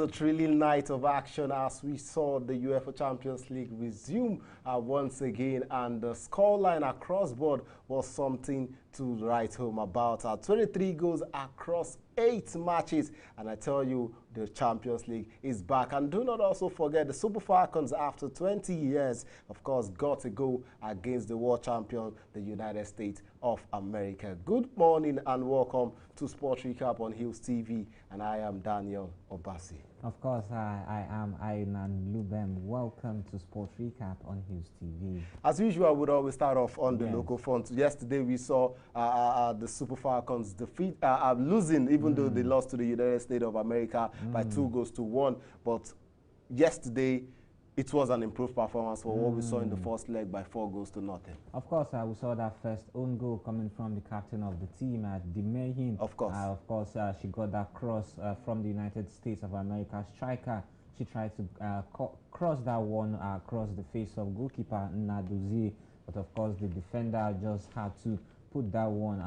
a thrilling night of action as we saw the UEFA Champions League resume once again, and the scoreline across board was something to write home about. 23 goals across 8 matches, and I tell you, the Champions League is back. And do not also forget the Super Falcons, after 20 years, of course, got a goal against the world champion, the United States of America. Good morning and welcome to Sports Recap on Hills TV, and I am Daniel Obasi. Of course, I am Aynan Lubem. Welcome to Sports Recap on Hills TV. As usual, I would always start off on the local front. Yesterday, we saw the Super Falcons defeat, losing, even though they lost to the United States of America by 2-1. But yesterday, it was an improved performance for what we saw in the first leg by 4-0. Of course, we saw that first own goal coming from the captain of the team, Demehin. Of course. She got that cross from the United States of America striker. She tried to cross that one across the face of goalkeeper Naduzi, but of course the defender just had to put that one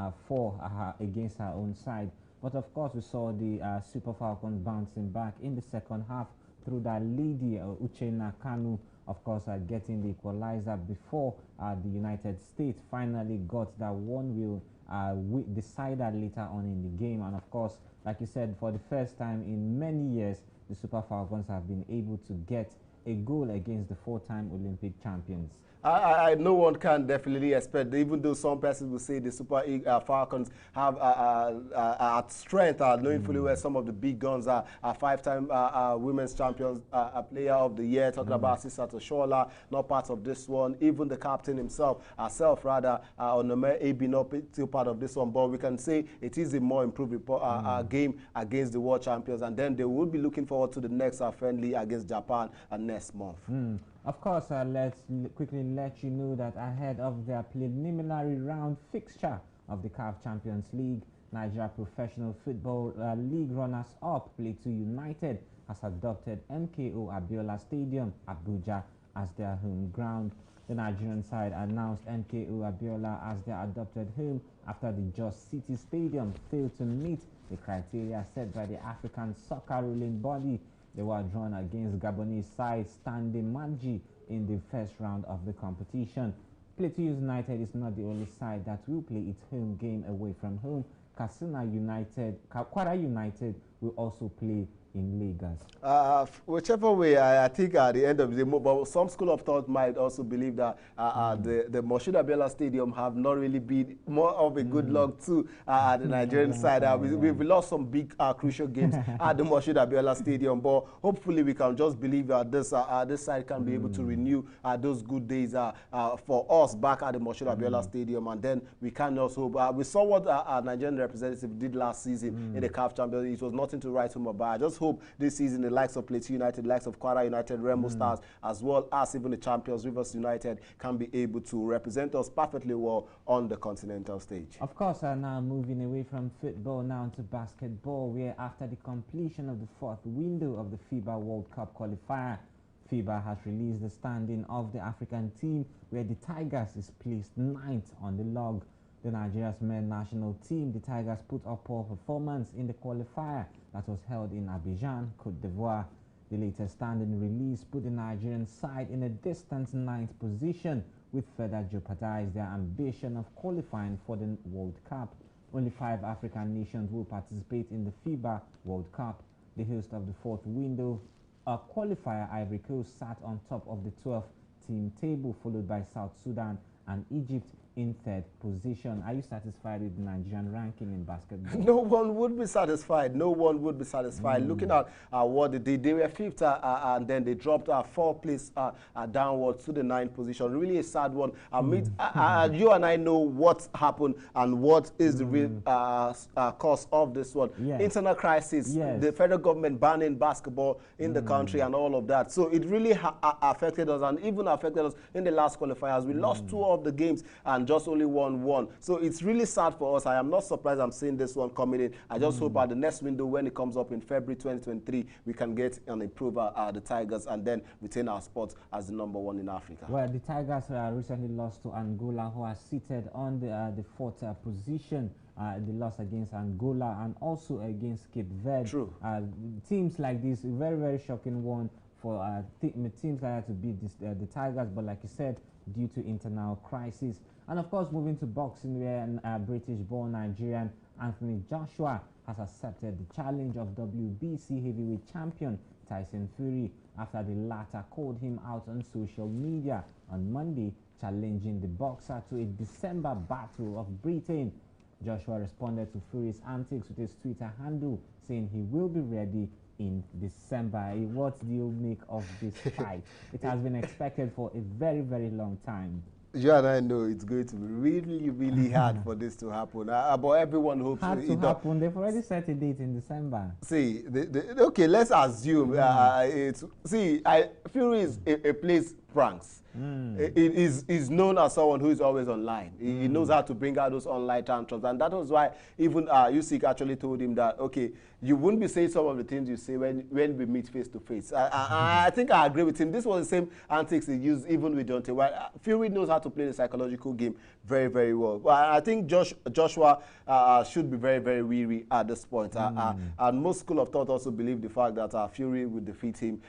against her own side. But of course, we saw the Super Falcons bouncing back in the second half through that lady, Uchenna Kanu, of course, getting the equalizer before the United States finally got that one-wheel decider later on in the game. And of course, like you said, for the first time in many years, the Super Falcons have been able to get a goal against the 4-time Olympic champions. No one can definitely expect, even though some persons will say the Super Falcons have strength, knowing fully well some of the big guns are 5-time women's champions, player of the year, talking about Sisa Toshola, not part of this one. Even the captain himself, Onome Ebi, not still part of this one. But we can say it is a more improved game against the world champions, and then they will be looking forward to the next friendly against Japan next month. Of course, let's quickly let you know that ahead of their preliminary round fixture of the CAF Champions League, Nigeria Professional Football League runners-up Plateau United has adopted MKO Abiola Stadium, Abuja, as their home ground. The Nigerian side announced MKO Abiola as their adopted home after the Jos City Stadium failed to meet the criteria set by the African soccer ruling body. They were drawn against Gabonese side Standing Manji in the first round of the competition. Plateau United is not the only side that will play its home game away from home. Katsina United, Kwara United will also play in Lagos. Whichever way, I think at the end of the day, but some school of thought might also believe that the Moshood Abiola Stadium have not really been more of a good luck to the Nigerian side. We've lost some big crucial games at the Moshood Abiola Stadium, but hopefully we can just believe that this side can be able to renew those good days for us back at the Moshood Abiola Stadium, and then we can also we saw what our Nigerian representative did last season in the CAF Champions. It was nothing to write home about. I just hope this season the likes of Plateau United, the likes of Kwara United, Remo Stars, as well as even the champions Rivers United can be able to represent us perfectly well on the continental stage. Of course, now moving away from football now to basketball, where after the completion of the 4th window of the FIBA World Cup qualifier, FIBA has released the standing of the African team, where the Tigers is placed 9th on the log. The Nigeria's men's national team, the Tigers, put up poor performance in the qualifier that was held in Abidjan, Cote d'Ivoire. The latest standing release put the Nigerian side in a distant 9th position, which further jeopardized their ambition of qualifying for the World Cup. Only 5 African nations will participate in the FIBA World Cup. The host of the 4th window qualifier, Ivory Coast, sat on top of the 12th team table, followed by South Sudan and Egypt in 3rd position. Are you satisfied with the Nigerian ranking in basketball? No one would be satisfied. No one would be satisfied. Looking at what they did, they were 5th and then they dropped 4th place downwards to the 9th position. Really a sad one. You and I know what happened and what is the real cause of this one. Yes. Internal crisis, the federal government banning basketball in the country and all of that. So it really affected us, and even affected us in the last qualifiers. We lost 2 of the games, and and just only won one. So it's really sad for us. I am not surprised I'm seeing this one coming in. I just hope at the next window, when it comes up in February 2023, we can get an improver, the Tigers, and then retain our spot as the #1 in Africa. Well, the Tigers recently lost to Angola, who are seated on the fourth position. They lost against Angola and also against Cape Verde. True. Teams like this, a very, very shocking one for teams like that to beat the Tigers, but like you said, due to internal crisis. And of course, moving to boxing, where British-born Nigerian Anthony Joshua has accepted the challenge of WBC heavyweight champion Tyson Fury after the latter called him out on social media on Monday, challenging the boxer to a December Battle of Britain. Joshua responded to Fury's antics with his Twitter handle, saying he will be ready in December. What do you make of this fight? It has been expected for a very, very long time. You and I know it's going to be really, really hard for this to happen. But everyone hopes it happen. They've already set a date in December. See, okay, let's assume. Fury is a place pranks. He's known as someone who is always online. He knows how to bring out those online tantrums, and that was why even Usyk actually told him that, okay, you wouldn't be saying some of the things you say when we meet face to face. I think I agree with him. This was the same antics he used even with Deontay Wilder. Fury knows how to play the psychological game very, very well. But I think Joshua should be very, very weary at this point. And most school of thought also believe the fact that Fury would defeat him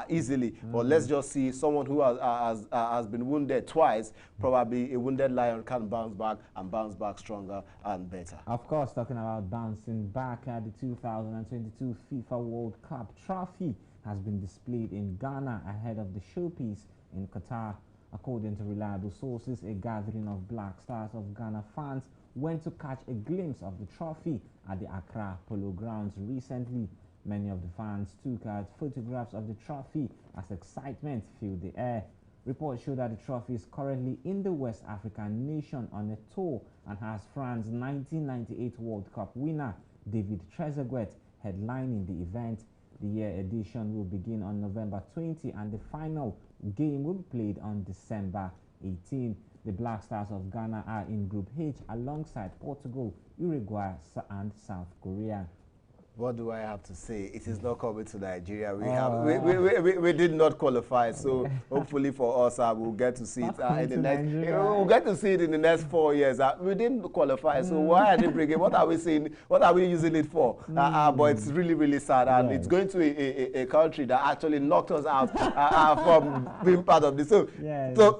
easily. But let's just see someone who has been wounded twice. Probably a wounded lion can bounce back stronger and better. Of course, talking about bouncing back, the 2022 FIFA World Cup trophy has been displayed in Ghana ahead of the showpiece in Qatar. According to reliable sources, a gathering of Black Stars of Ghana fans went to catch a glimpse of the trophy at the Accra Polo Grounds recently. Many of the fans took out photographs of the trophy as excitement filled the air. Reports show that the trophy is currently in the West African nation on a tour and has France's 1998 World Cup winner David Trezeguet headlining the event. The year edition will begin on November 20 and the final game will be played on December 18. The Black Stars of Ghana are in Group H alongside Portugal, Uruguay and South Korea. What do I have to say? It is not coming to Nigeria. We did not qualify, so hopefully for us, we'll get to see it in the next. We'll get to see it in the next 4 years. We didn't qualify, so why are they bringing? What are we saying? What are we using it for? But it's really, really sad, and it's going to a country that actually knocked us out from being part of this. So,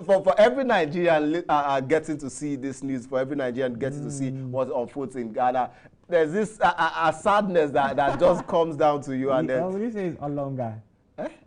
for every Nigerian getting to see this news, for every Nigerian getting to see what unfolds in Ghana, there's this a sadness that just comes down to you, and then. What you say is Olonga.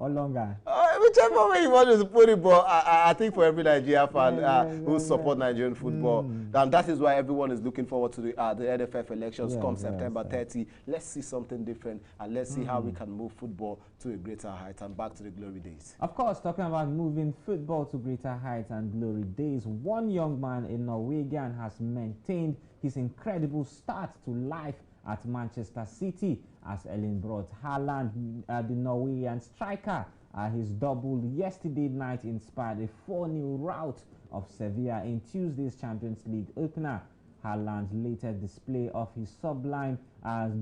Olonga. Whichever way you want to put it, but I think for every Nigerian fan who support Nigerian football, and that is why everyone is looking forward to the NFF elections come September 30. Let's see something different, and let's see how we can move football to a greater height and back to the glory days. Of course, talking about moving football to greater heights and glory days, one young man in Norwegian has maintained his incredible start to life at Manchester City as Erling Braut Haaland, the Norwegian striker. His double yesterday night inspired a 4-0 rout of Sevilla in Tuesday's Champions League opener. Haaland's latest display of his sublime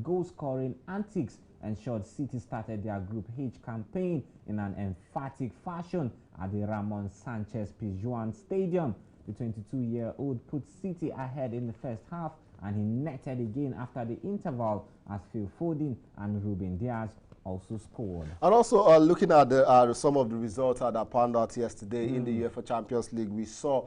goal-scoring antics ensured City started their Group H campaign in an emphatic fashion at the Ramon Sanchez Pizjuan Stadium. The 22-year-old put City ahead in the first half, and he netted again after the interval as Phil Foden and Ruben Diaz also scored. And also looking at some of the results that panned out yesterday in the UEFA Champions League, we saw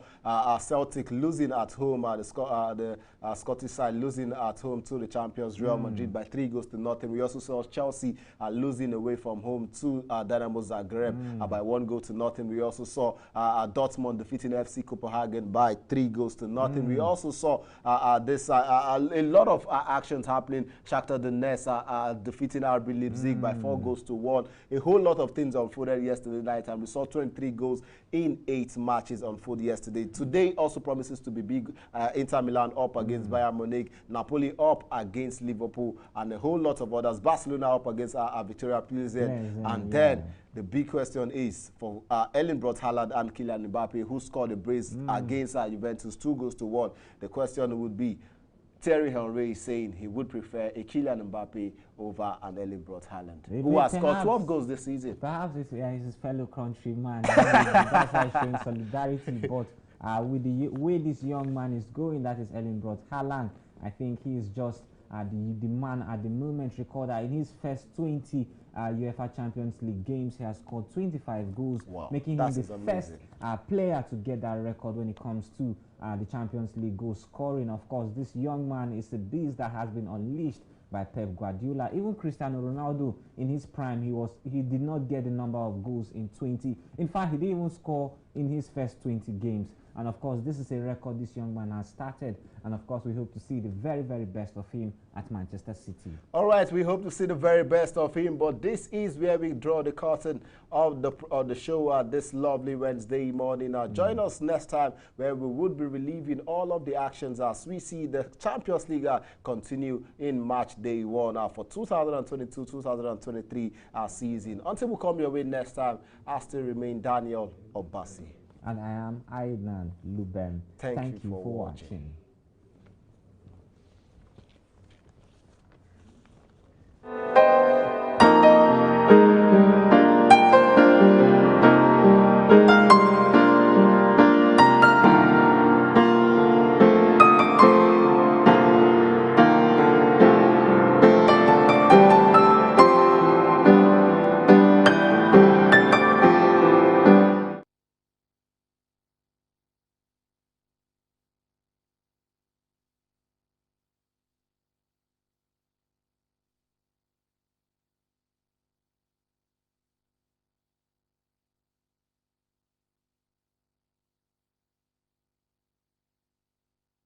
Celtic losing at home, the Scottish side losing at home to the champions Real Madrid by 3-0. We also saw Chelsea losing away from home to Dynamo Zagreb by 1-0. We also saw Dortmund defeating FC Copenhagen by 3-0. We also saw a lot of actions happening. Shakhtar Donetsk defeating RB Leipzig by by 4-1. A whole lot of things unfolded yesterday night, and we saw 23 goals in 8 matches unfold yesterday. Today also promises to be big. Inter Milan up against Bayern Munich, Napoli up against Liverpool, and a whole lot of others. Barcelona up against Victoria Plzen, and then the big question is for Erling Braut Haaland and Kylian Mbappe, who scored a brace against Juventus 2-1. The question would be, Thierry Henry is saying he would prefer a Kylian Mbappe over an Erling Braut Haaland, who has scored 12 goals this season. Perhaps it's his fellow countryman. That's why he's showing solidarity. But with the way this young man is going, that is Erling Braut Haaland, I think he is just the man at the moment recorder. In his first 20 UEFA Champions League games, he has scored 25 goals, making him the first player to get that record when it comes to the Champions League goal scoring. Of course, this young man is a beast that has been unleashed by Pep Guardiola. Even Cristiano Ronaldo, in his prime, he did not get the number of goals in 20. In fact, he didn't even score in his first 20 games. And of course, this is a record this young man has started. And of course, we hope to see the very, very best of him at Manchester City. All right, we hope to see the very best of him. But this is where we draw the curtain of the show this lovely Wednesday morning. Join us next time, where we would be relieving all of the actions as we see the Champions League continue in match day 1 for 2022-2023 season. Until we come your way next time, I still remain Daniel Obasi. And I am Aidan Luben. Thank you for watching.